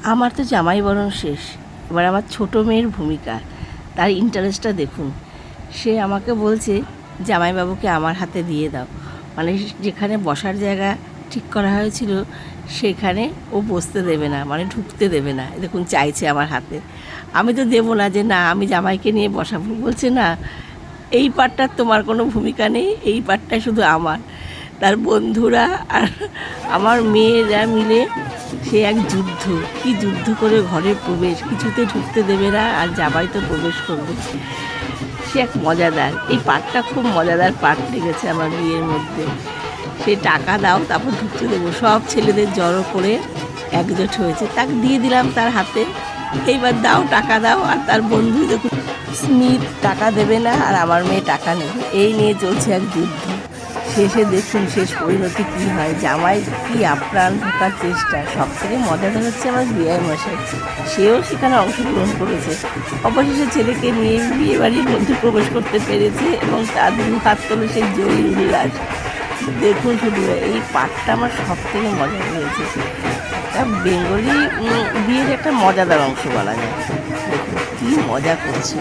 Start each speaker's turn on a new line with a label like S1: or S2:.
S1: আমার তো জামাই বরণ শেষ, এবার আমার ছোটো মেয়ের ভূমিকা, তার ইন্টারেস্টটা দেখুন। সে আমাকে বলছে জামাইবাবুকে আমার হাতে দিয়ে দাও, মানে যেখানে বসার জায়গা ঠিক করা হয়েছিল সেখানে ও বসতে দেবে না, মানে ঢুকতে দেবে না। দেখুন চাইছে আমার হাতে, আমি তো দেবো না, যে না আমি জামাইকে নিয়ে বসাবো। বলছে না, এই পার্টটার তোমার কোনো ভূমিকা নেই, এই পার্টটা শুধু আমার। তার বন্ধুরা আর আমার মেয়েরা মিলে সে এক যুদ্ধ, কি যুদ্ধ করে ঘরে প্রবেশ, কিছুতে ঢুকতে দেবে না, আর জামাই তো প্রবেশ করবে। সে এক মজাদার, এই পার্টটা খুব মজাদার পার্ট লেগেছে আমার বিয়ের মধ্যে। সে টাকা দাও তারপর ঢুকতে দেবো, সব ছেলেদের জড়ো করে একজোট হয়েছে, তাকে দিয়ে দিলাম তার হাতে, এইবার দাও টাকা দাও। আর তার বন্ধু দেখুন স্মিথ টাকা দেবে না, আর আমার মেয়ে টাকা নেবে, এই নিয়ে চলছে এক যুদ্ধ। শেষে দেখুন শেষ পরিণতি কী হয়, জামাই কি আপ্রাণ ঢোকার চেষ্টা। সব থেকে মজাদার হচ্ছে আমার বিয়ে মশাই, সেও সেখানে অংশগ্রহণ করেছে। অবশেষে ছেলেকে নিয়ে বিয়ে বাড়ির মধ্যে প্রবেশ করতে পেরেছে এবং তার দু হাত তোলে সেই জয়ী উল্লাস। দেখুন শুধু এই পার্টটা আমার সব থেকে মজা লেগেছে। একটা বেঙ্গলি বিয়ের একটা মজাদার অংশ বলা যায়। দেখুন কী মজা করছে।